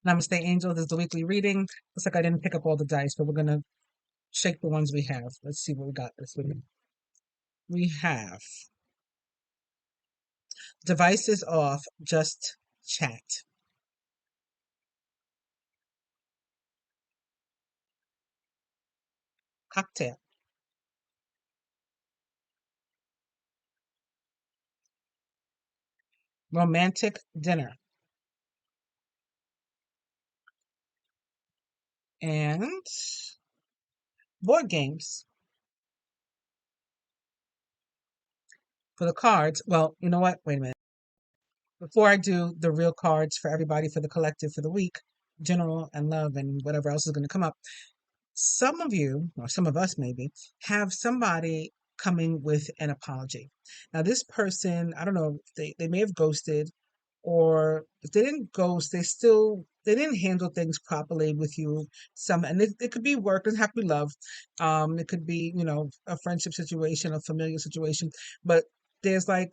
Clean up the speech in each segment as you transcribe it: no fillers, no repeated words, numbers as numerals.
Namaste, Angel. This is the weekly reading. Looks like I didn't pick up all the dice, but we're going to shake the ones we have. Let's see what we got this week. We have devices off, just chat. Cocktail. Romantic dinner. And board games. For the cards, well, you know what? Wait a minute. Before I do the real cards for everybody for the collective for the week, general and love and whatever else is going to come up, some of you, or some of us maybe, have somebody coming with an apology. Now, this person, I don't know, they may have ghosted, or if they didn't ghost, they didn't handle things properly with you. And it could be work, doesn't have to be love. It could be, a friendship situation, a familiar situation, but there's like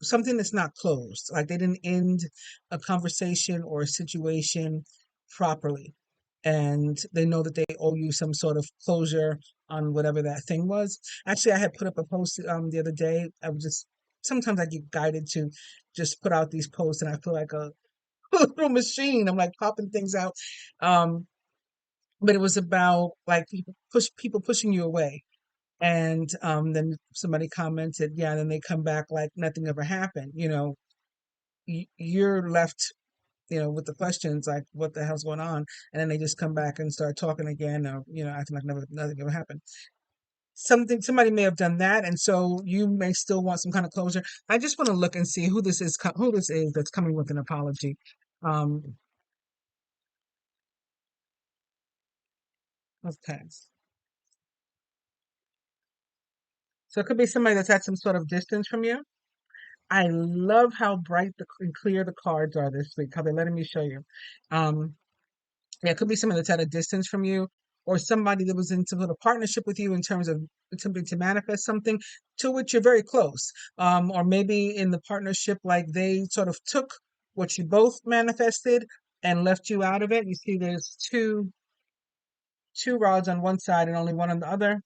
something that's not closed. Like they didn't end a conversation or a situation properly, and they know that they owe you some sort of closure on whatever that thing was. Actually, I had put up a post the other day. I was just sometimes I get guided to just put out these posts, and I feel like a little machine. I'm like popping things out. Um, but it was about like people pushing you away. And then somebody commented, yeah, and then they come back like nothing ever happened. You're left, with the questions like, what the hell's going on? And then they just come back and start talking again, or acting like nothing ever happened. Somebody may have done that, and so you may still want some kind of closure. I just want to look and see who this is that's coming with an apology. Um, okay, so it could be somebody that's at some sort of distance from you. I love how bright and clear the cards are this week. How they're letting me show you. Um, Yeah, it could be somebody that's at a distance from you, or somebody that was in some sort of partnership with you in terms of attempting to manifest something to which you're very close. Or maybe in the partnership, like they sort of took what you both manifested and left you out of it. You see, there's two rods on one side and only one on the other.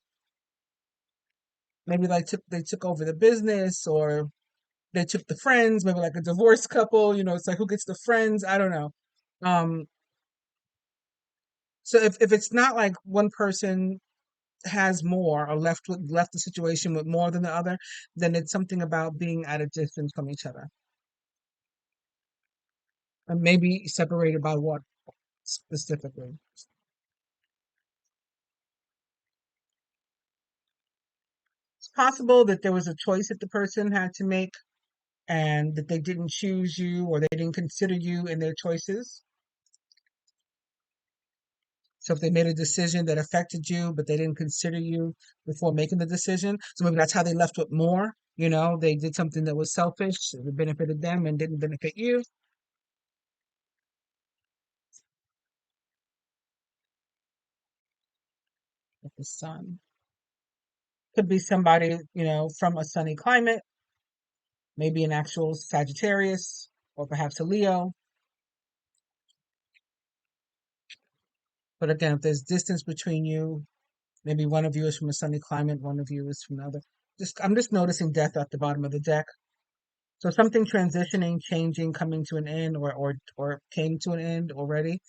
Maybe like they took over the business, or they took the friends. Maybe like a divorced couple. It's like who gets the friends? I don't know. Um, so if it's not like one person has more or left the situation with more than the other, then it's something about being at a distance from each other and maybe separated by what specifically. It's possible that there was a choice that the person had to make and that they didn't choose you or they didn't consider you in their choices. So if they made a decision that affected you, but they didn't consider you before making the decision, so maybe that's how they left with more. They did something that was selfish, that benefited them and didn't benefit you. With the sun. Could be somebody, from a sunny climate, maybe an actual Sagittarius or perhaps a Leo. But again, if there's distance between you, maybe one of you is from a sunny climate, one of you is from another. I'm just noticing death at the bottom of the deck. So something transitioning, changing, coming to an end, or came to an end already,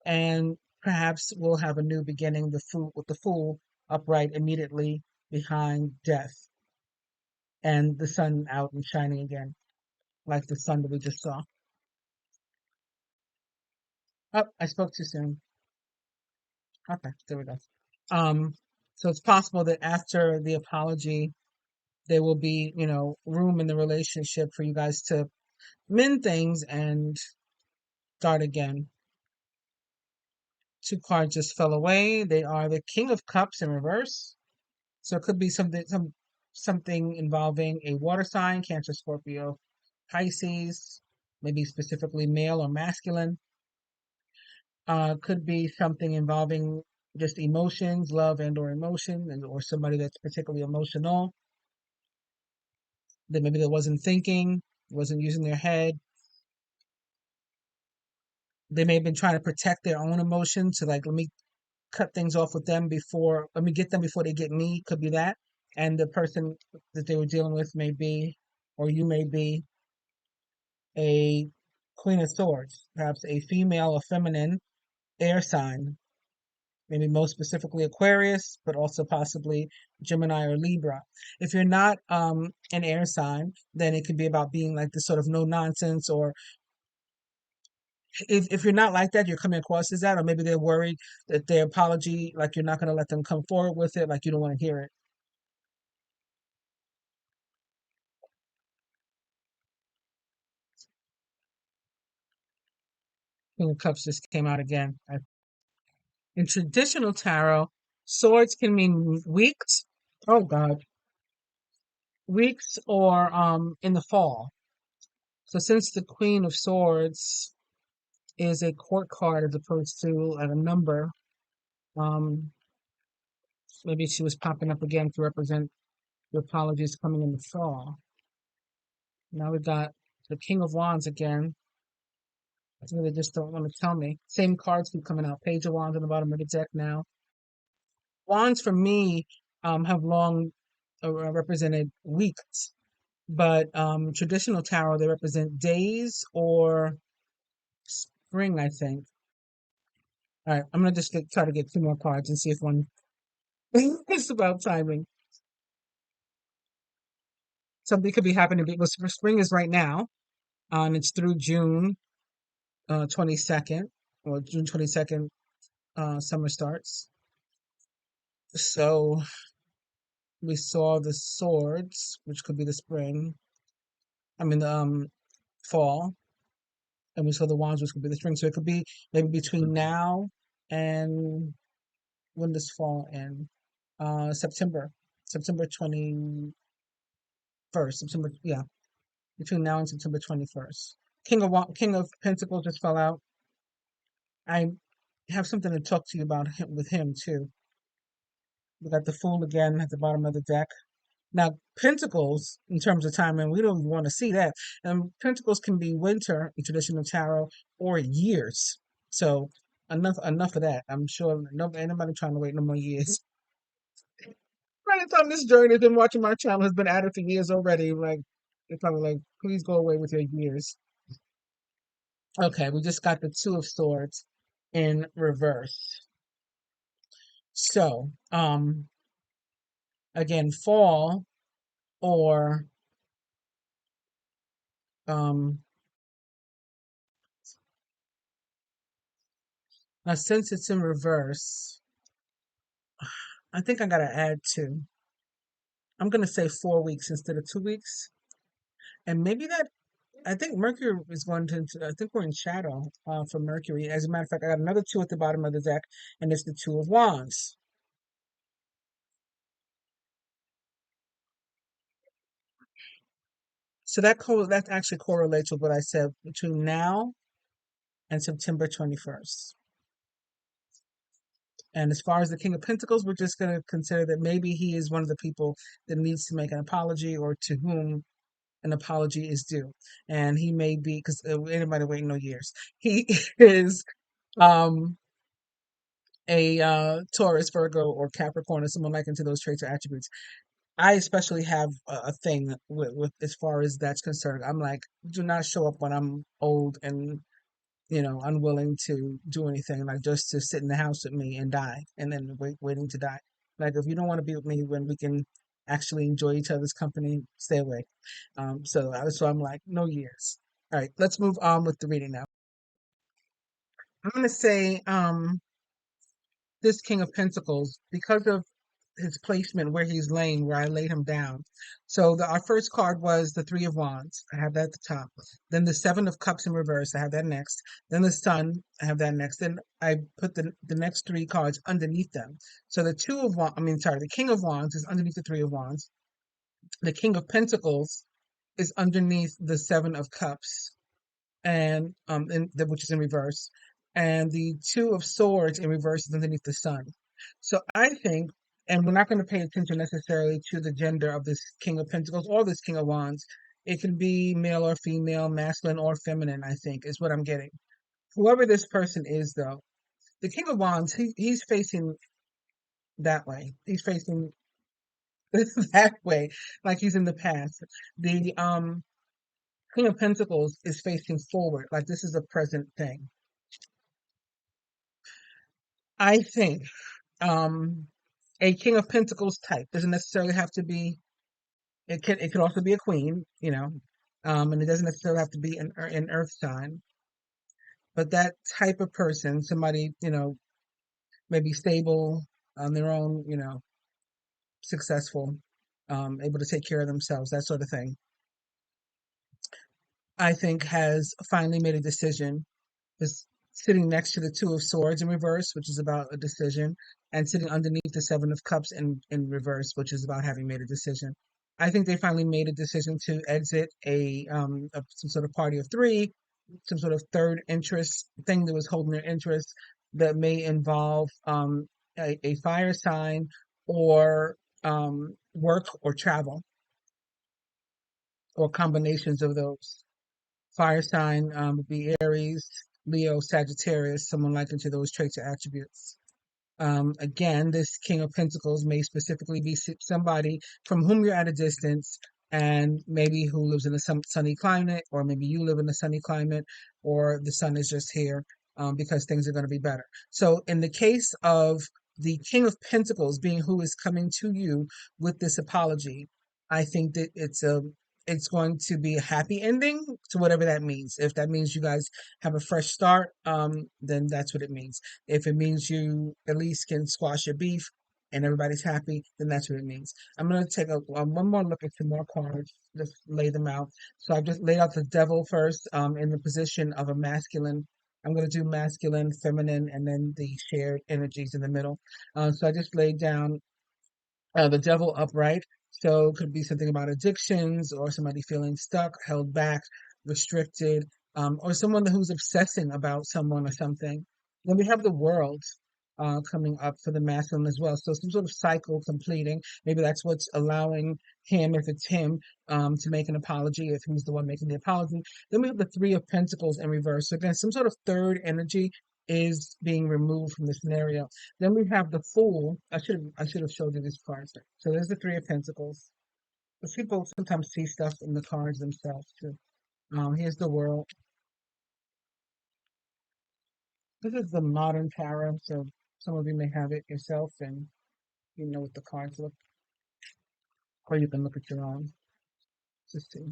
and perhaps we'll have a new beginning. The fool with the fool upright immediately behind death, and the sun out and shining again, like the sun that we just saw. Oh, I spoke too soon. Okay, there we go. Um, so it's possible that after the apology, there will be, room in the relationship for you guys to mend things and start again. Two cards just fell away. They are the King of Cups in reverse. So it could be something involving a water sign, Cancer, Scorpio, Pisces, maybe specifically male or masculine. Could be something involving just emotions, love and or emotion, or somebody that's particularly emotional. That maybe they wasn't thinking, wasn't using their head. They may have been trying to protect their own emotions. So, like, let me cut things off with them before, let me get them before they get me. Could be that. And the person that they were dealing with may be, or you may be, a Queen of Swords, perhaps a female or feminine air sign, maybe most specifically Aquarius, but also possibly Gemini or Libra. If you're not an air sign, then it could be about being like this sort of no nonsense, or if you're not like that, you're coming across as that, or maybe they're worried that their apology, like you're not going to let them come forward with it, like you don't want to hear it. King of Cups just came out again. In traditional tarot, swords can mean weeks. Oh God, weeks or in the fall. So since the Queen of Swords is a court card as opposed to a number, um, maybe she was popping up again to represent the apologies coming in the fall. Now we got the King of Wands again. I think they just don't want to tell me. Same cards keep coming out. Page of Wands on the bottom of the deck now. Wands for me have long represented weeks, but traditional tarot they represent days or spring, I think. All right, I'm gonna just try to get two more cards and see if one is about timing. Something could be happening because spring is right now, and it's through June 22nd, or June 22nd. Summer starts. So we saw the swords, which could be the spring. I mean the fall, and we saw the wands, which could be the spring. So it could be maybe between now and when does fall end? September, September 21st. September, yeah, between now and September 21st. King of Pentacles just fell out. I have something to talk to you about with him too. We got the Fool again at the bottom of the deck. Now, Pentacles, in terms of timing, we don't want to see that. And Pentacles can be winter in traditional tarot or years. So enough of that. I'm sure anybody trying to wait no more years. By the time this journey has been watching my channel has been added for years already, like they're probably like, please go away with your years. Okay, we just got the Two of Swords in reverse. So, again, fall or um now since it's in reverse, I think I gotta add two. I'm gonna say 4 weeks instead of 2 weeks. And maybe that I think Mercury is going to I think we're in shadow for Mercury. As a matter of fact, I got another two at the bottom of the deck, and it's the Two of Wands. So that actually correlates with what I said between now and September 21st. And as far as the King of Pentacles, we're just going to consider that maybe he is one of the people that needs to make an apology or to whom an apology is due. And he may be, because anybody waiting no years, he is um, a Taurus, Virgo, or Capricorn, or someone like into those traits or attributes. I especially have a thing with as far as that's concerned. I'm like, do not show up when I'm old and unwilling to do anything, like just to sit in the house with me and die, and then waiting to die. Like, if you don't want to be with me when we can actually enjoy each other's company, stay away. So I'm like, no years. All right, let's move on with the reading now. I'm gonna say this King of Pentacles, because of his placement where he's laying, where I laid him down. So our first card was the Three of Wands. I have that at the top. Then the Seven of Cups in reverse. I have that next. Then the Sun. I have that next. Then I put the next three cards underneath them. So the Two of Wands, the King of Wands is underneath the Three of Wands. The King of Pentacles is underneath the Seven of Cups, and which is in reverse, and the Two of Swords in reverse is underneath the Sun. So I think, and we're not going to pay attention necessarily to the gender of this King of Pentacles or this King of Wands. It can be male or female, masculine or feminine, I think, is what I'm getting. Whoever this person is, though, the King of Wands, he's facing that way. He's facing that way, like he's in the past. The King of Pentacles is facing forward, like this is a present thing. I think um a King of Pentacles type doesn't necessarily have to be. It could also be a queen, and it doesn't necessarily have to be an earth sign. But that type of person, somebody maybe stable on their own, successful, able to take care of themselves, that sort of thing. I think has finally made a decision, is sitting next to the Two of Swords in reverse, which is about a decision, and sitting underneath the Seven of Cups in reverse, which is about having made a decision. I think they finally made a decision to exit some sort of party of three, some sort of third interest thing that was holding their interest that may involve a fire sign or work or travel or combinations of those. Fire sign would be Aries, Leo, Sagittarius, someone like into those traits or attributes. Again, this King of Pentacles may specifically be somebody from whom you're at a distance and maybe who lives in a sunny climate, or maybe you live in a sunny climate, or the sun is just here because things are going to be better. So, in the case of the King of Pentacles being who is coming to you with this apology, I think that it's going to be a happy ending to whatever that means. If that means you guys have a fresh start, then that's what it means. If it means you at least can squash your beef and everybody's happy, then that's what it means. I'm going to take one more look at some more cards, just lay them out. So I've just laid out the devil first in the position of a masculine. I'm going to do masculine, feminine, and then the shared energies in the middle. So I just laid down the devil upright. So it could be something about addictions or somebody feeling stuck, held back, restricted, or someone who's obsessing about someone or something. Then we have the world coming up for the masculine as well. So some sort of cycle completing. Maybe that's what's allowing him, if it's him, to make an apology, if he's the one making the apology. Then we have the Three of Pentacles in reverse. So again, some sort of third energy is being removed from the scenario. Then we have the Fool. I should have showed you this card. So there's the Three of Pentacles. But people sometimes see stuff in the cards themselves too. Here's the World. This is the modern tarot, so some of you may have it yourself and you know what the cards look, or you can look at your own. Just see.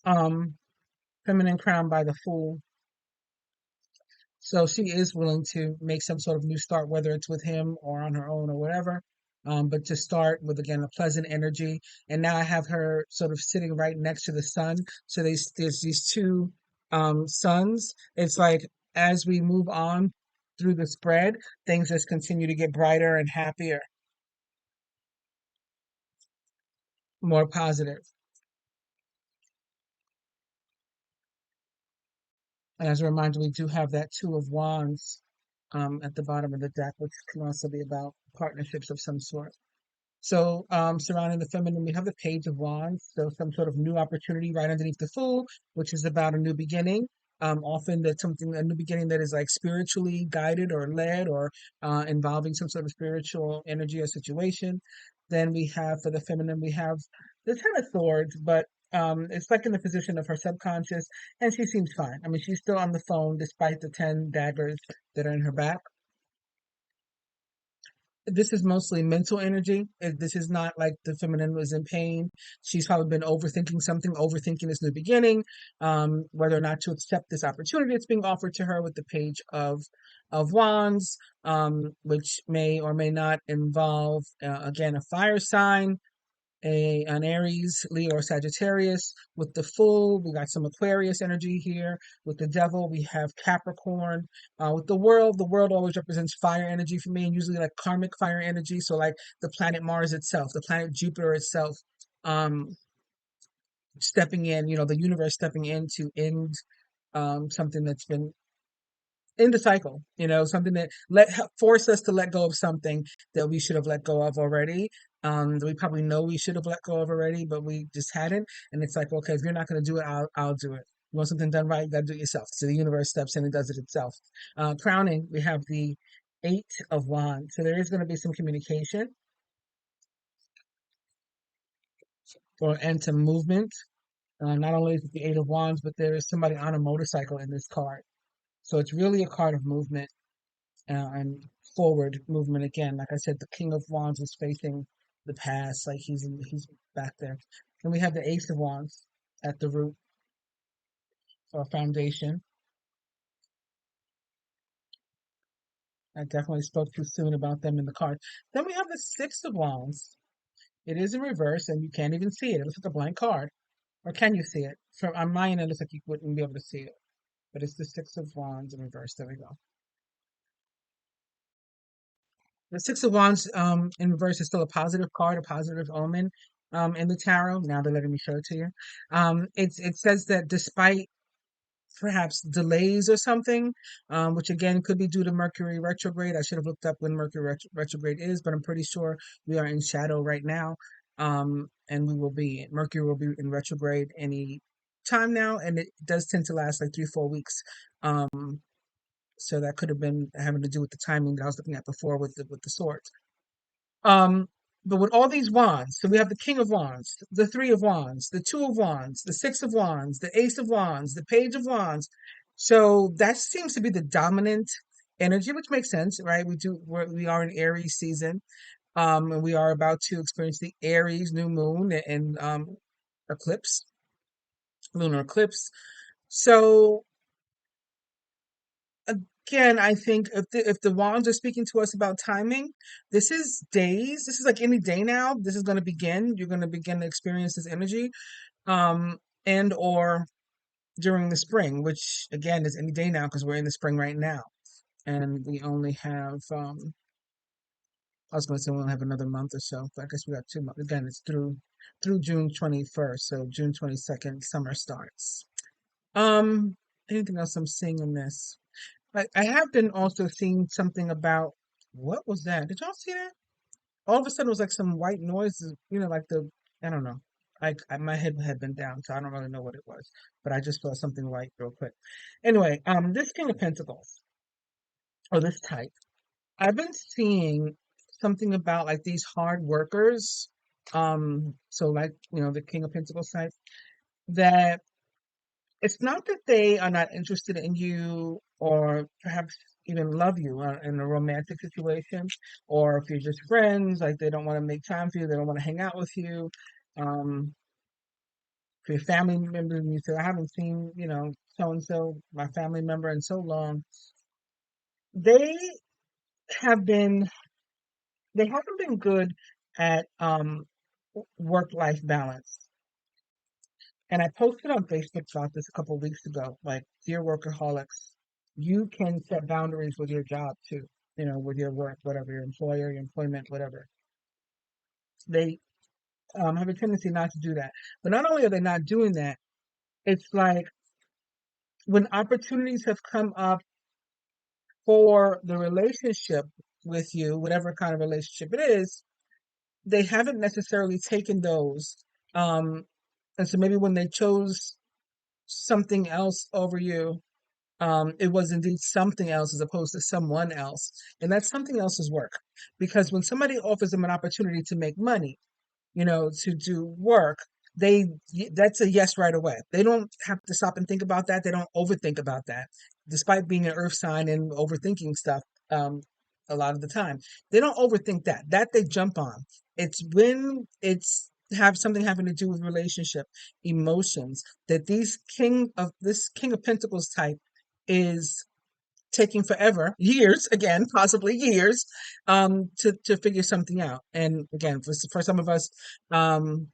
Um, Feminine crowned by the Fool. So she is willing to make some sort of new start, whether it's with him or on her own or whatever. But to start with, again, a pleasant energy. And now I have her sort of sitting right next to the sun. So there's these two suns. It's like as we move on through the spread, things just continue to get brighter and happier, more positive. And as a reminder, we do have that Two of Wands at the bottom of the deck, which can also be about partnerships of some sort. So, surrounding the feminine, we have the Page of Wands. So, some sort of new opportunity right underneath the Fool, which is about a new beginning. Often that's something, a new beginning that is like spiritually guided or led or involving some sort of spiritual energy or situation. Then we have for the feminine, we have the Ten of Swords, but it's like in the position of her subconscious, and she seems fine. I mean, she's still on the phone despite the 10 daggers that are in her back. This is mostly mental energy. This is not like the feminine was in pain. She's probably been overthinking something, overthinking this new beginning, whether or not to accept this opportunity that's being offered to her with the Page of Wands, which may or may not involve again a fire sign, an Aries, Leo, or Sagittarius. With the Fool, we got some Aquarius energy here. With the Devil, we have Capricorn. With the world always represents fire energy for me, and usually like karmic fire energy. So like the planet Mars itself, the planet Jupiter itself, um, stepping in, the universe stepping in to end something that's been in the cycle, something that force us to let go of something that we should have let go of already. That we probably know we should have let go of already, but we just hadn't. And it's like, okay, if you're not going to do it, I'll do it. You want something done right, you got to do it yourself. So the universe steps in and does it itself. Crowning, we have the Eight of Wands. So there is going to be some communication and some movement. Not only is it the Eight of Wands, but there is somebody on a motorcycle in this card. So it's really a card of movement and forward movement again. Like I said, the King of Wands is facing the past, like he's back there. And we have the Ace of Wands at the root or foundation. I definitely spoke too soon about them in the card. Then we have the Six of Wands. It is in reverse, and you can't even see it. It looks like a blank card. Or can you see it? From on my end, it looks like you wouldn't be able to see it. But it's the Six of Wands in reverse. There we go. The Six of Wands in reverse is still a positive card, a positive omen in the tarot. Now they're letting me show it to you. It says that despite perhaps delays or something, which again could be due to Mercury retrograde. I should have looked up when Mercury retrograde is, but I'm pretty sure we are in shadow right now. And Mercury will be in retrograde any time now, and it does tend to last like 3-4 weeks. So that could have been having to do with the timing that I was looking at before with the swords. Um, but with all these wands, so we have the King of Wands, the Three of Wands, the Two of Wands, the Six of Wands, the Ace of Wands, the Page of Wands. So that seems to be the dominant energy, which makes sense, right? We are in Aries season, and we are about to experience the Aries new moon and eclipse, lunar eclipse. So again, I think if the wands are speaking to us about timing, this is days. This is like any day now. This is going to begin. You're going to begin to experience this energy, um, and or during the spring, which again is any day now because we're in the spring right now, and we only have. I was going to say we only have another month or so, but I guess we got 2 months. Again, it's through June 21st, so June 22nd, summer starts. Um, Anything else I'm seeing in this? I have been also seeing something about what was that? Did y'all see that? All of a sudden, it was like some white noises, like I don't know. My head had been down, so I don't really know what it was, but I just saw something white real quick. Anyway, this King of Pentacles, or this type, I've been seeing something about like these hard workers. So like, the King of Pentacles type, that it's not that they are not interested in you or perhaps even love you in a romantic situation, or if you're just friends, like they don't want to make time for you, they don't want to hang out with you. Um, for your family members, and you say, I haven't seen, so and so, my family member, in so long. They have been, they haven't been good at work-life balance. And I posted on Facebook about this a couple of weeks ago, like, dear workaholics, you can set boundaries with your job too, with your work, whatever, your employer, your employment, whatever. They have a tendency not to do that. But not only are they not doing that, it's like when opportunities have come up for the relationship with you, whatever kind of relationship it is, they haven't necessarily taken those. Um, and so maybe when they chose something else over you, it was indeed something else as opposed to someone else. And that something else is work. Because when somebody offers them an opportunity to make money, to do work, they that's a yes right away. They don't have to stop and think about that. They don't overthink about that, despite being an earth sign and overthinking stuff. Um, a lot of the time, they don't overthink that. That they jump on. It's when it's have something having to do with relationship, emotions, that this King of Pentacles type is taking forever, years, again, possibly years, to figure something out. And again, for some of us, um,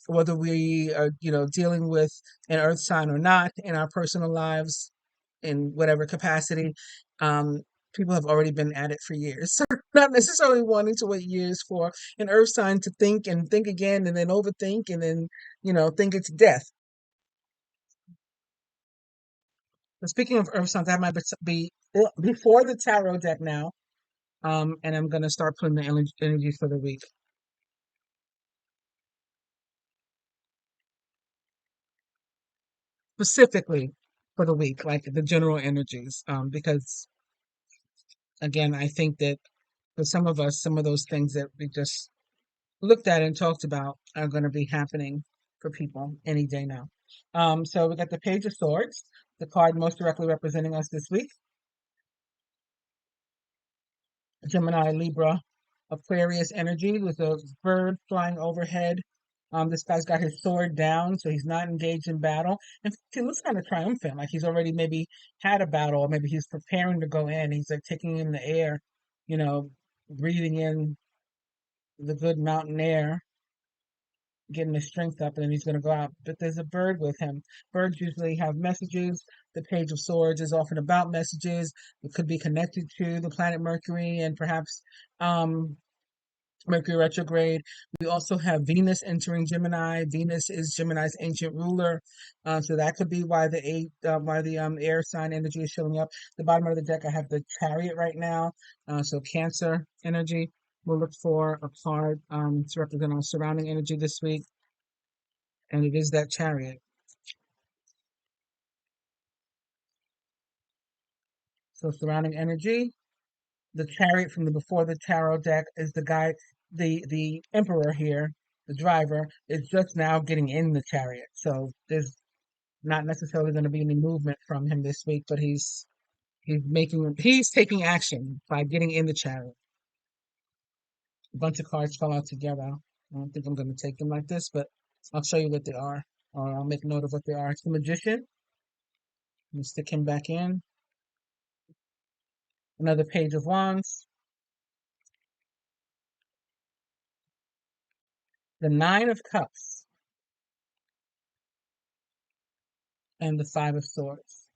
whether we are, dealing with an earth sign or not in our personal lives, in whatever capacity, people have already been at it for years. So not necessarily wanting to wait years for an earth sign to think and think again and then overthink and then, think it's death. But speaking of earth signs, that might be before the tarot deck now. And I'm gonna start putting the energies for the week. specifically for the week, like the general energies. Because again, I think that for some of us, some of those things that we just looked at and talked about are going to be happening for people any day now. So we got the Page of Swords, the card most directly representing us this week. Gemini, Libra, Aquarius energy with a bird flying overhead. This guy's got his sword down, so he's not engaged in battle. And he looks kind of triumphant, like he's already maybe had a battle, or maybe he's preparing to go in. He's like taking in the air, you know, breathing in the good mountain air, getting his strength up, and then he's going to go out. But there's a bird with him. Birds usually have messages. The Page of Swords is often about messages. It could be connected to the planet Mercury and perhaps um, Mercury retrograde. We also have Venus entering Gemini. Venus is Gemini's ancient ruler, so that could be why the air sign energy is showing up. The bottom of the deck, I have the Chariot right now, so Cancer energy. We'll look for a card to represent our surrounding energy this week, and it is that Chariot. So surrounding energy, the Chariot from the before the tarot deck is the guy, the Emperor here, the driver is just now getting in the Chariot. So there's not necessarily going to be any movement from him this week, but he's taking action by getting in the Chariot. A bunch of cards fell out together. I don't think I'm going to take them like this, but I'll show you what they are, or I'll make note of what they are. It's the Magician. Let me stick him back in. Another Page of Wands. The Nine of Cups and the Five of Swords.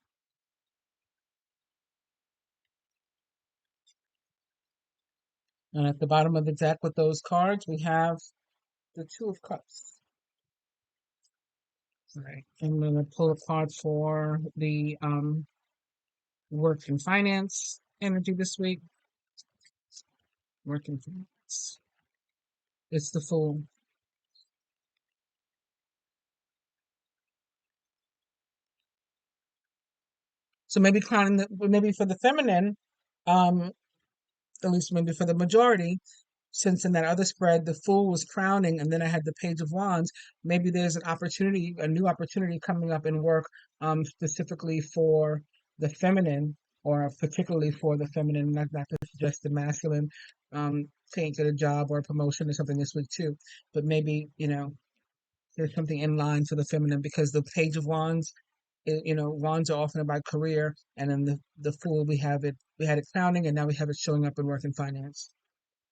And at the bottom of the deck with those cards, we have the Two of Cups. All right. I'm going to pull a card for the work and finance energy this week. Work and finance. It's the Fool. So maybe maybe for the feminine, um, at least maybe for the majority, since in that other spread the Fool was crowning and then I had the Page of Wands, maybe there's an opportunity, a new opportunity coming up in work, specifically for the feminine, or particularly for the feminine, not to suggest the masculine can't get a job or a promotion or something this week too, but maybe, there's something in line for the feminine, because the Page of Wands, wands are often about career, and then the Fool, we had it crowning, and now we have it showing up in work and finance.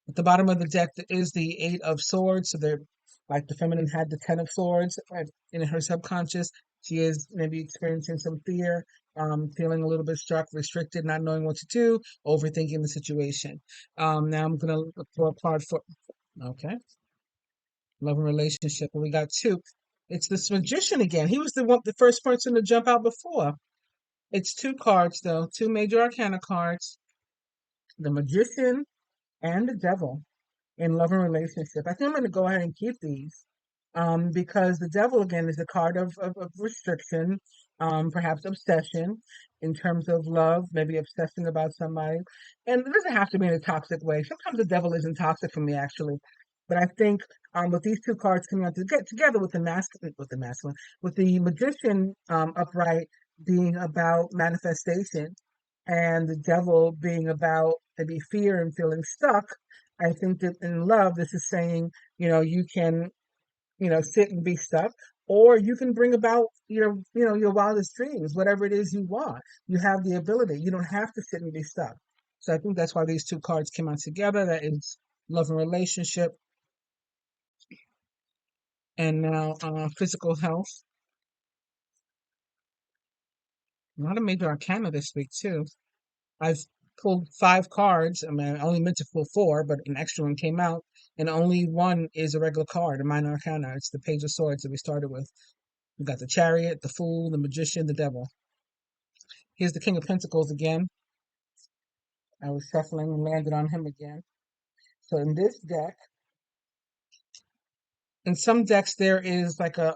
At the bottom of the deck is the Eight of Swords. So they're like the feminine had the Ten of Swords in her subconscious. She is maybe experiencing some fear, feeling a little bit struck, restricted, not knowing what to do, overthinking the situation. Now I'm going to look for a card for, okay, love and relationship. And we got two. It's this Magician again. He was the first person to jump out before. It's two cards, though, two major arcana cards, the Magician and the Devil in love and relationship. I think I'm going to go ahead and keep these, because the Devil again is a card of restriction, perhaps obsession in terms of love, maybe obsessing about somebody. And it doesn't have to be in a toxic way. Sometimes the Devil isn't toxic for me, actually. But I think with these two cards coming out to get together with with the Magician upright being about manifestation, and the Devil being about maybe fear and feeling stuck. I think that in love, this is saying, you can, sit and be stuck, or you can bring about your wildest dreams, whatever it is you want. You have the ability. You don't have to sit and be stuck. So I think that's why these two cards came out together. That is love and relationship, and now physical health. A lot of major arcana this week too. I've pulled five cards. I mean, I only meant to pull four, but an extra one came out, and only one is a regular card, a minor arcana. It's the Page of Swords that we started with. We got the Chariot, the Fool, the Magician, the Devil. Here's the King of Pentacles again. I was shuffling and landed on him again. So in this deck, in some decks there is like a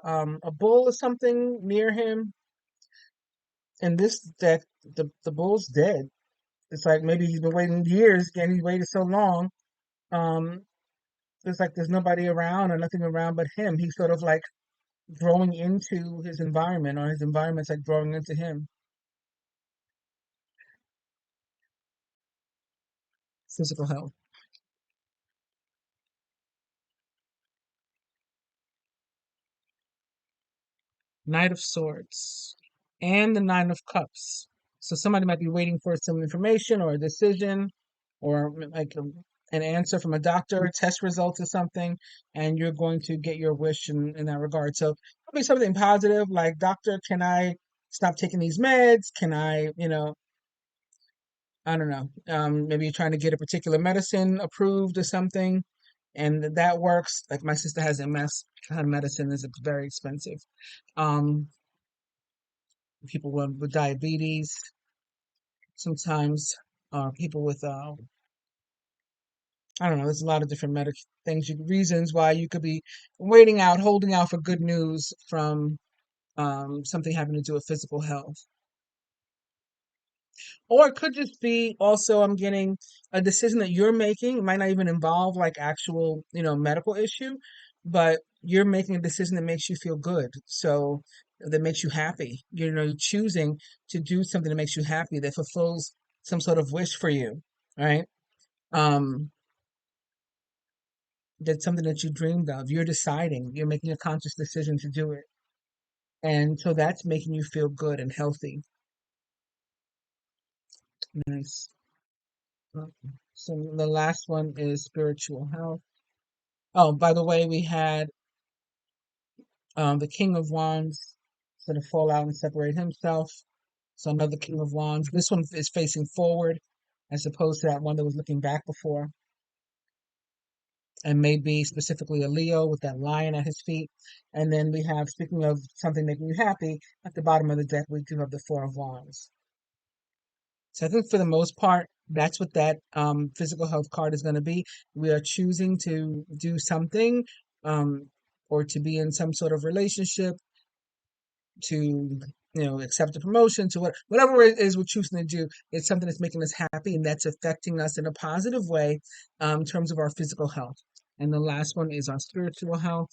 bull or something near him. in this deck, the bull's dead. It's like maybe he's been waiting years, and he waited so long. Um, it's like there's nobody around or nothing around but him. He's sort of like growing into his environment, or his environment's like growing into him. Physical health. Knight of Swords. And the Nine of Cups. So somebody might be waiting for some information or a decision, or like an answer from a doctor, test results or something, and you're going to get your wish in that regard. So probably something positive like, doctor, can I stop taking these meds? Can I, I don't know, maybe you're trying to get a particular medicine approved or something, and that works. Like my sister has MS, her medicine is very expensive. Um, People with diabetes, sometimes people with I don't know. There's a lot of different things, reasons why you could be waiting out, holding out for good news from something having to do with physical health. Or it could just be also, I'm getting a decision that you're making. It might not even involve like actual, medical issue, but you're making a decision that makes you feel good. So that makes you happy. You're choosing to do something that makes you happy, that fulfills some sort of wish for you, right? Um, that's something that you dreamed of. You're deciding, you're making a conscious decision to do it. And so that's making you feel good and healthy. Nice. So the last one is spiritual health. Oh, by the way, we had the King of Wands sort of fall out and separate himself. So another King of Wands. This one is facing forward as opposed to that one that was looking back before. And maybe specifically a Leo with that lion at his feet. And then we have, speaking of something making you happy, at the bottom of the deck, we do have the Four of Wands. So I think for the most part, that's what that physical health card is going to be. We are choosing to do something, um, or to be in some sort of relationship, to accept a promotion, to whatever it is we're choosing to do. It's something that's making us happy, and that's affecting us in a positive way, in terms of our physical health. And the last one is our spiritual health.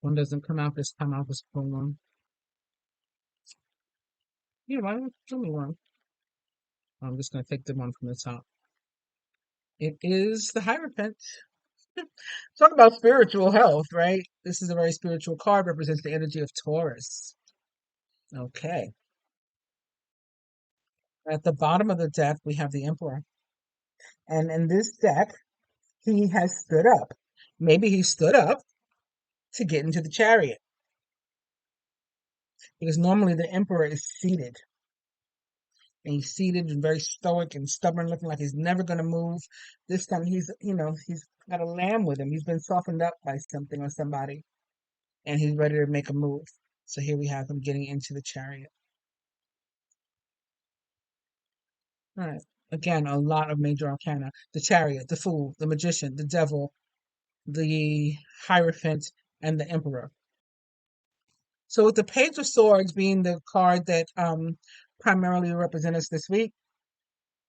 One doesn't come out this time. I'll just pull one. Yeah, why don't you give me one? I'm just going to take the one from the top. It is the Hierophant. Talk about spiritual health, right? This is a very spiritual card, represents the energy of Taurus. Okay. At the bottom of the deck, we have the Emperor. And in this deck, he has stood up. Maybe he stood up to get into the chariot, because normally the Emperor is seated. And he's seated and very stoic and stubborn, looking like he's never going to move. This time he's got a lamb with him. He's been softened up by something or somebody, and he's ready to make a move. So here we have him getting into the chariot. All right. Again, a lot of major arcana. The Chariot, the Fool, the Magician, the Devil, the Hierophant, and the Emperor. So with the Page of Swords being the card that primarily represents us this week,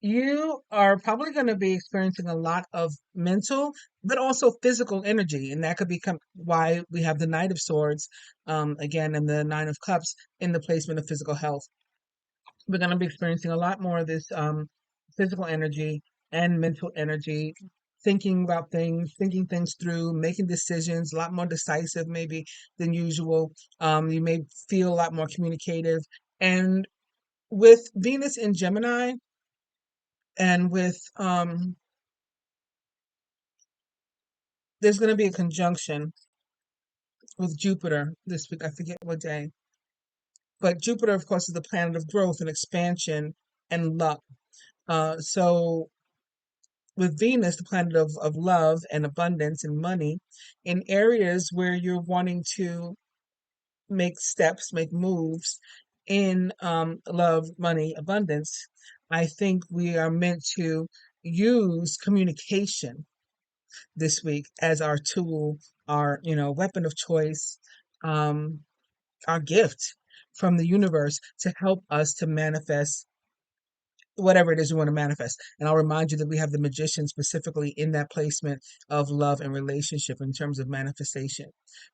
you are probably going to be experiencing a lot of mental, but also physical energy. And that could become why we have the Knight of Swords, again, and the Nine of Cups in the placement of physical health. We're going to be experiencing a lot more of this physical energy and mental energy, thinking about things, thinking things through, making decisions, a lot more decisive maybe than usual. You may feel a lot more communicative. And with Venus in Gemini, and with there's going to be a conjunction with Jupiter this week. I forget what day. But Jupiter, of course, is the planet of growth and expansion and luck. So with Venus, the planet of love and abundance and money, in areas where you're wanting to make steps, make moves in love, money, abundance, I think we are meant to use communication this week as our tool, our, weapon of choice, um, our gift from the universe to help us to manifest whatever it is we want to manifest. And I'll remind you that we have the magician specifically in that placement of love and relationship in terms of manifestation.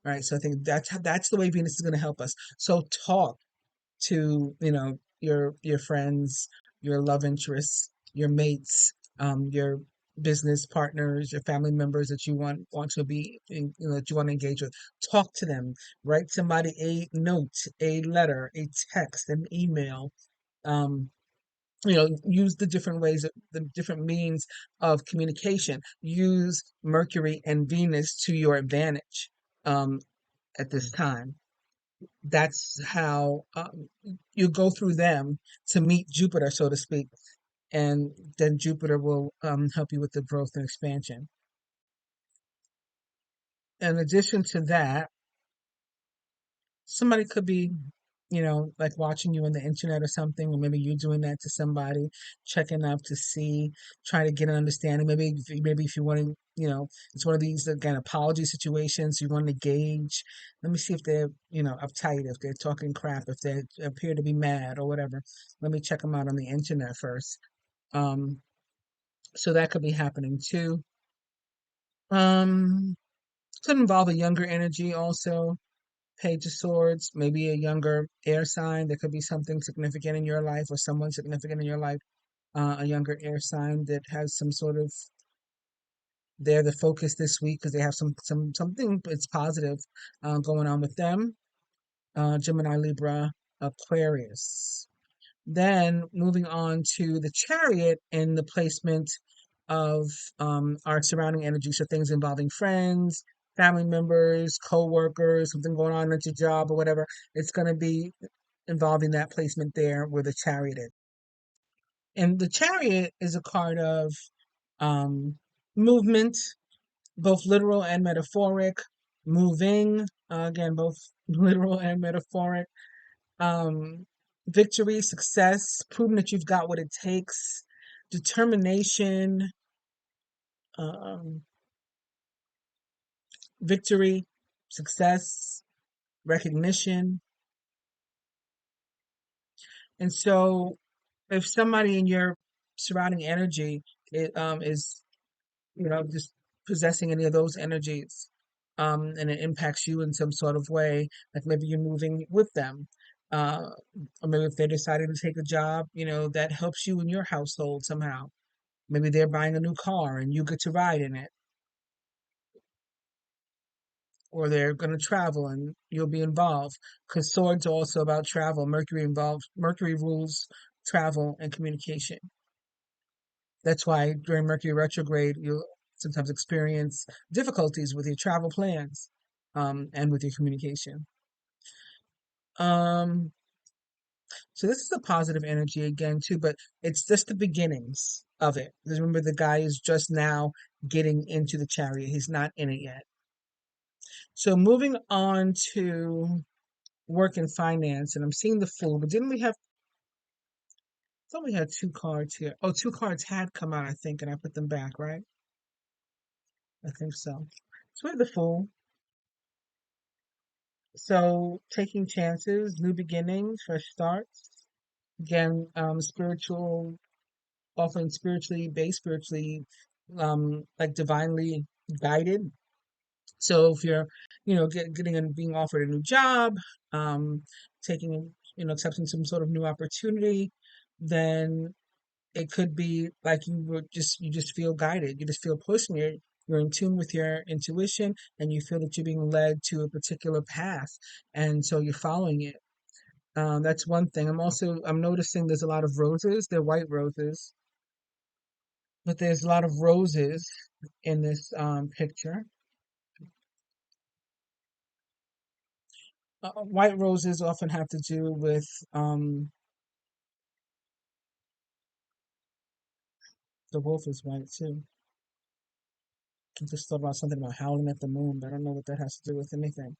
Right. So I think that's the way Venus is going to help us. So talk to, your friends, your love interests, your mates, your business partners, your family members that you want to be that you want to engage with. Talk to them. Write somebody a note, a letter, a text, an email. Um, use the different ways, the different means of communication. Use Mercury and Venus to your advantage um, at this time. That's how you go through them to meet Jupiter, so to speak, and then Jupiter will help you with the growth and expansion. In addition to that, somebody could be, like watching you on the internet or something, or maybe you doing that to somebody, checking up to see, trying to get an understanding. Maybe if you want to, it's one of these again apology situations. You want to gauge. Let me see if they're, uptight, if they're talking crap, if they appear to be mad or whatever. Let me check them out on the internet first. Um, so that could be happening too. Um, could involve a younger energy also. Page of Swords, maybe a younger air sign. There could be something significant in your life or someone significant in your life, a younger air sign that has some sort of, they're the focus this week because they have something it's positive going on with them. Gemini, Libra, Aquarius. Then moving on to the chariot and the placement of our surrounding energy. So things involving friends, family members, co-workers, something going on at your job or whatever. It's going to be involving that placement there where the chariot is. And the chariot is a card of um, movement, both literal and metaphoric, moving, again, both literal and metaphoric, um, victory, success, proving that you've got what it takes, determination, um, victory, success, recognition. And so, if somebody in your surrounding energy is, just possessing any of those energies, and it impacts you in some sort of way, like maybe you're moving with them, uh, or maybe if they decided to take a job, that helps you in your household somehow. Maybe they're buying a new car and you get to ride in it, or they're going to travel and you'll be involved. Because swords are also about travel. Mercury rules travel and communication. That's why during Mercury retrograde, you'll sometimes experience difficulties with your travel plans, and with your communication. Um, so this is a positive energy again too, but it's just the beginnings of it. Because remember, the guy is just now getting into the chariot; he's not in it yet. So moving on to work and finance, and I'm seeing the Fool, but didn't we have? I thought we had two cards here. Oh, two cards had come out, I think, and I put them back, right? I think so. So we have the Fool. So taking chances, new beginnings, fresh starts. Again, spiritual, often spiritually based, spiritually, like divinely guided. So if you're, getting and being offered a new job, taking, accepting some sort of new opportunity, then it could be like you just feel guided. You just feel pushed, and you're in tune with your intuition, and you feel that you're being led to a particular path, and so you're following it. That's one thing. I'm noticing there's a lot of roses. They're white roses, but there's a lot of roses in this picture. White roses often have to do with the wolf is white too. I just thought about something about howling at the moon, but I don't know what that has to do with anything.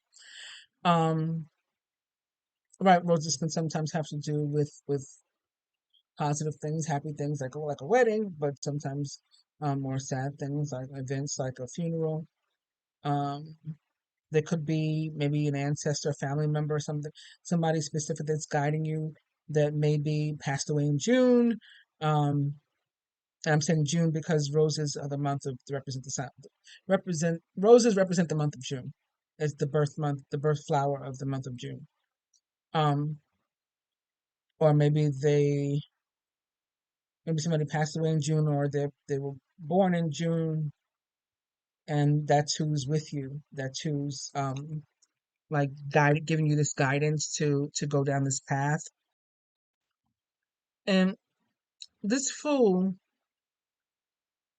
Um, white roses can sometimes have to do with positive things, happy things like a wedding, but sometimes more sad things like events like a funeral. Um, there could be maybe an ancestor, family member, or something, somebody specific that's guiding you that maybe passed away in June. Um, and I'm saying June because roses are the month of to represent the sun. Represent roses represent the month of June. It's the birth month, the birth flower of the month of June. Um, or maybe somebody passed away in June, or they were born in June, and that's who's with you. That's who's like giving you this guidance to go down this path. And this fool,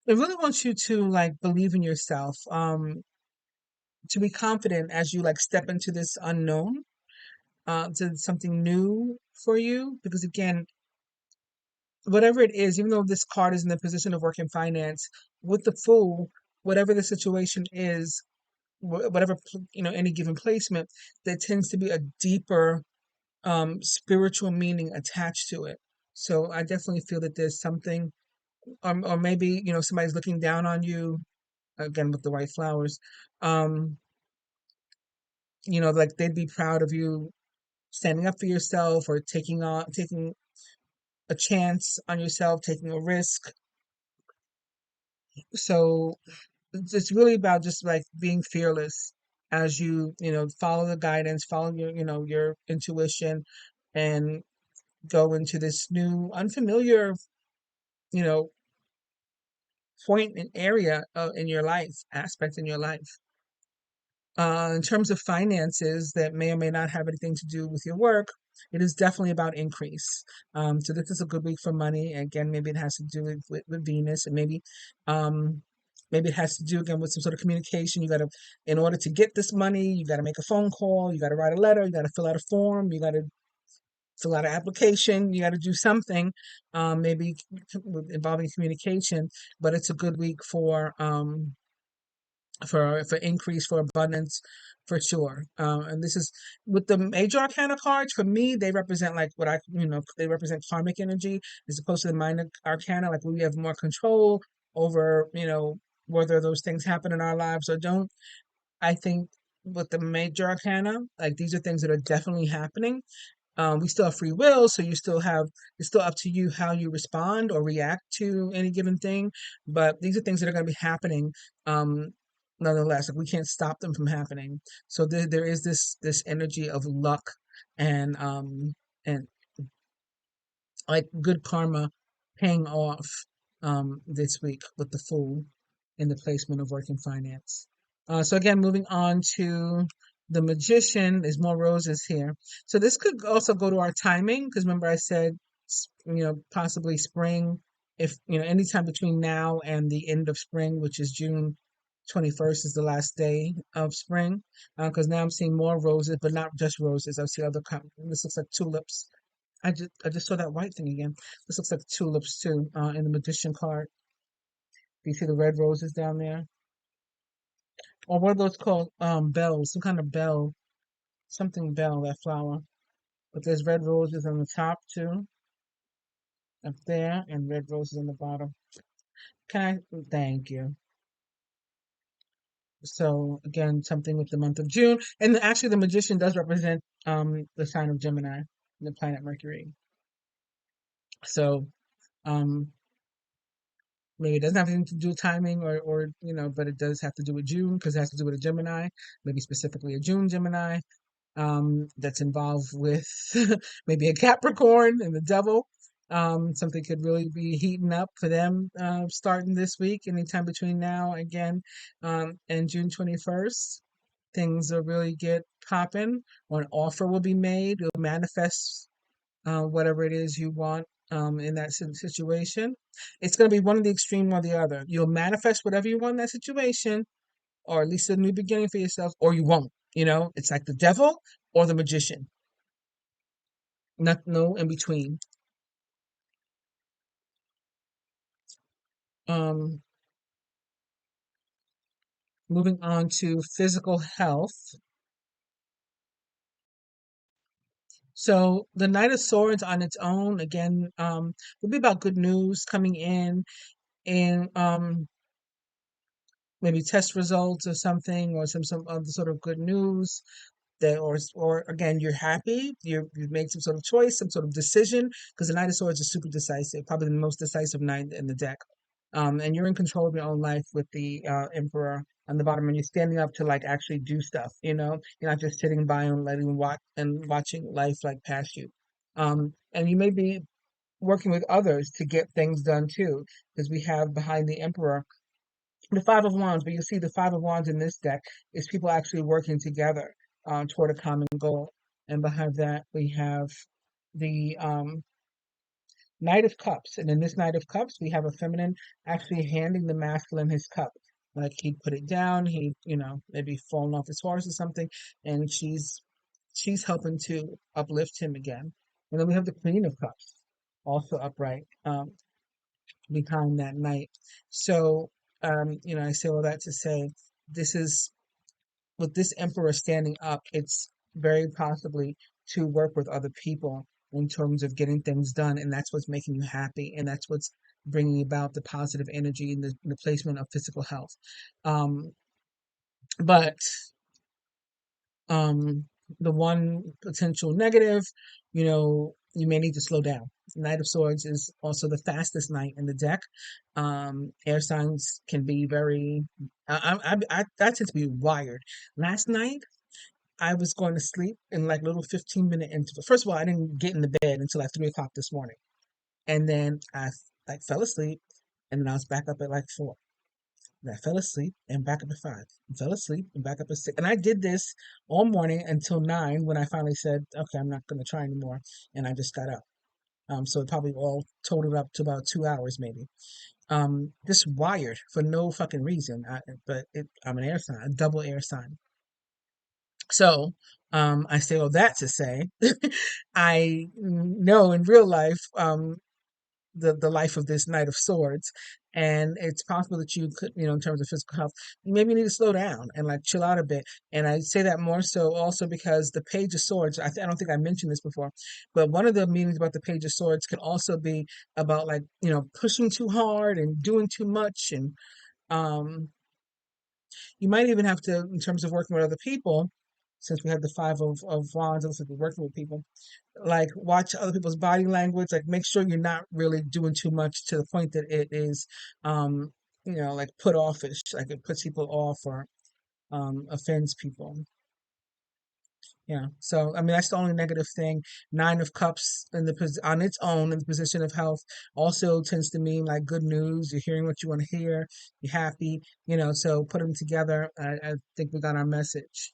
it really wants you to like believe in yourself, to be confident as you like step into this unknown, to something new for you. Because again, whatever it is, even though this card is in the position of work and finance, with the fool, whatever the situation is, whatever any given placement, there tends to be a deeper spiritual meaning attached to it. So I definitely feel that there's something, or maybe somebody's looking down on you again with the white flowers. Um, like they'd be proud of you standing up for yourself or taking a chance on yourself, taking a risk. So it's really about just like being fearless as you follow the guidance, follow your intuition, and go into this new unfamiliar you know point and area in your life, aspect in your life. In terms of finances that may or may not have anything to do with your work, it is definitely about increase. So this is a good week for money. Again, maybe it has to do with Venus, and um, maybe it has to do again with some sort of communication. In order to get this money, you got to make a phone call, you got to write a letter, you got to fill out a form, you got to fill out an application, you got to do something, maybe involving communication. But it's a good week for increase, for abundance, for sure. And this is with the major arcana cards. For me, they represent like they represent karmic energy as opposed to the minor arcana, like we have more control over whether those things happen in our lives or don't. I think with the major arcana, like these are things that are definitely happening. We still have free will, so it's still up to you how you respond or react to any given thing. But these are things that are going to be happening, um, nonetheless. Like we can't stop them from happening. So there is this energy of luck and like good karma paying off this week with the Fool in the placement of work and finance. So again, moving on to the Magician, there's more roses here. So this could also go to our timing because remember I said, possibly spring, if anytime between now and the end of spring, which is June 21st is the last day of spring. Because now I'm seeing more roses, but not just roses. I see this looks like tulips. I just saw that white thing again. This looks like tulips too, in the Magician card. Do you see the red roses down there? Or what are those called? Bells, some kind of bell, something bell, that flower. But there's red roses on the top too, up there, and red roses on the bottom. Thank you. So again, something with the month of June, and actually the Magician does represent the sign of Gemini, the planet Mercury. So um maybe it doesn't have anything to do with timing or but it does have to do with June because it has to do with a Gemini, maybe specifically a June Gemini, that's involved with maybe a Capricorn and the devil. Something could really be heating up for them starting this week, anytime between now again and June 21st. Things will really get popping, or an offer will be made. You'll manifest whatever it is you want in that situation. It's going to be one of the extreme or the other. You'll manifest whatever you want in that situation, or at least a new beginning for yourself, or you won't. It's like the devil or the magician. Not no in between. Um, moving on to physical health. So the Knight of Swords on its own, again, will be about good news coming in and maybe test results or something, or some other sort of good news that, or again, you're happy, you've made some sort of choice, some sort of decision, because the Knight of Swords is super decisive, probably the most decisive knight in the deck. And you're in control of your own life with the Emperor on the bottom, and you're standing up to like actually do stuff. You're not just sitting by and letting watching life like pass you. And you may be working with others to get things done too, because we have behind the Emperor the Five of Wands, but you see the Five of Wands in this deck is people actually working together toward a common goal. And behind that, we have the Knight of Cups. And in this Knight of Cups, we have a feminine actually handing the masculine his cup. Like he put it down, he, maybe fallen off his horse or something, and she's helping to uplift him again. And then we have the Queen of Cups, also upright. Behind that night. So, I say all that to say this is with this emperor standing up, it's very possibly to work with other people in terms of getting things done. And that's what's making you happy. And that's what's bringing about the positive energy and the placement of physical health. Um, but um, the one potential negative, you may need to slow down. Knight of Swords is also the fastest knight in the deck. Air signs can be very, I tend to be wired. Last night, I was going to sleep in like little 15-minute intervals. First of all, I didn't get in the bed until like 3 o'clock this morning. And then I like fell asleep and then I was back up at like 4. And I fell asleep and back up at 5. And fell asleep and back up at 6. And I did this all morning until 9 when I finally said, okay, I'm not going to try anymore. And I just got up. So it probably all totaled up to about 2 hours maybe. Just wired for no fucking reason. I'm an air sign, a double air sign. So I say all that to say, I know in real life, the life of this Knight of Swords, and it's possible that you could, in terms of physical health, you maybe need to slow down and like chill out a bit. And I say that more so also because the Page of Swords, I don't think I mentioned this before, but one of the meanings about the Page of Swords can also be about like, pushing too hard and doing too much. And um, you might even have to, in terms of working with other people, since we have the Five of Wands, also be working with people, like watch other people's body language, like make sure you're not really doing too much to the point that it is like put offish, like it puts people off or offends people. Yeah. So, I mean, that's the only negative thing. Nine of Cups on its own in the position of health also tends to mean like good news. You're hearing what you want to hear. You're happy, so put them together. I think we got our message.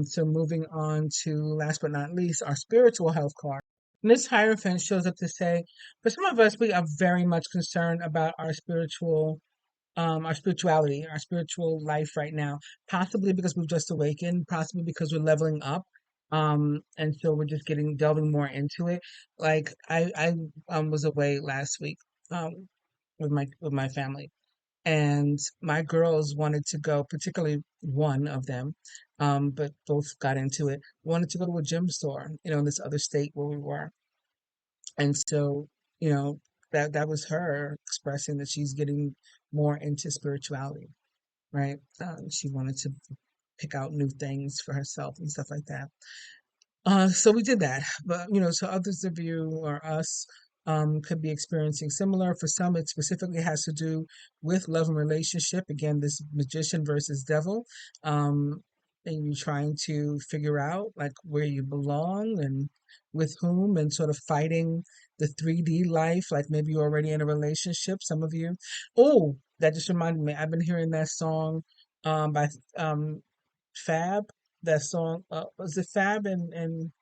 So moving on to last but not least, our spiritual health card. And this Hierophant shows up to say, for some of us, we are very much concerned about our spirituality, our spiritual life right now, possibly because we've just awakened, possibly because we're leveling up. And so we're just delving more into it. Like I was away last week, with my family, and my girls wanted to go, particularly one of them, but both got into it, wanted to go to a gym store, in this other state where we were. And so, you know, that was her expressing that she's getting more into spirituality, right? She wanted to pick out new things for herself and stuff like that. So we did that, but so others of you or us could be experiencing similar. For some, it specifically has to do with love and relationship. Again, this magician versus devil, and you're trying to figure out like where you belong and with whom, and sort of fighting the 3D life. Like maybe you're already in a relationship. Some of you. Oh, that just reminded me. I've been hearing that song by Fab. That song, was it Fab and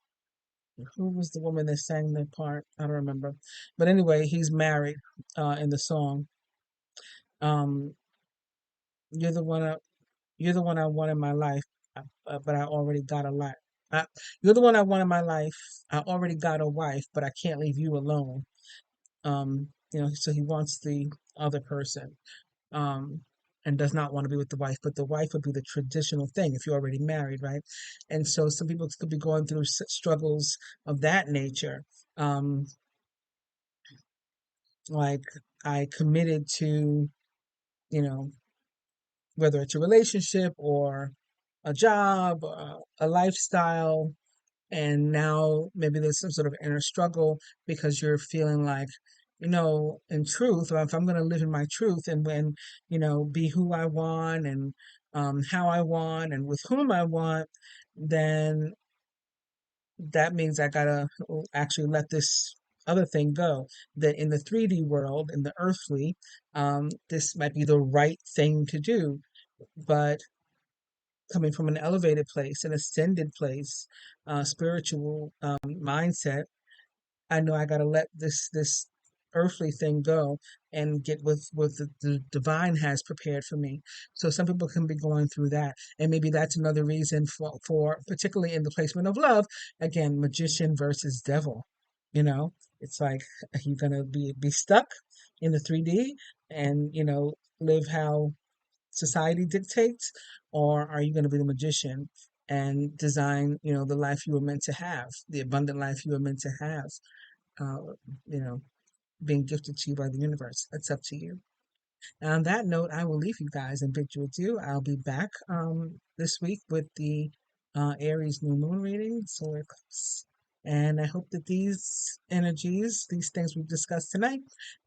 who was the woman that sang that part? I don't remember. But anyway, he's married in the song. Um, you're the one I, you're the one I want in my life, but I already got a life. I, you're the one I want in my life. I already got a wife, but I can't leave you alone. So he wants the other person. Um, and does not want to be with the wife, but the wife would be the traditional thing if you're already married, right? And so some people could be going through struggles of that nature. Um, like I committed to, you know, whether it's a relationship or a job, a lifestyle, and now maybe there's some sort of inner struggle because you're feeling like, in truth, if I'm going to live in my truth and when, be who I want and how I want and with whom I want, then that means I gotta actually let this other thing go. That in the 3D world, in the earthly, this might be the right thing to do, but coming from an elevated place, an ascended place, spiritual mindset, I know I got to let this earthly thing go and get with what the divine has prepared for me. So some people can be going through that, and maybe that's another reason for particularly in the placement of love. Again, magician versus devil. You know, it's like, are you gonna be stuck in the 3D and live how society dictates, or are you going to be the magician and design the life you were meant to have, the abundant life you were meant to have, uh, you know being gifted to you by the universe? That's up to you. And on that note, I will leave you guys and bid you adieu. I'll be back this week with the Aries new moon reading, solar eclipse. And I hope that these energies, these things we've discussed tonight,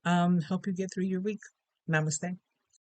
help you get through your week. Namaste.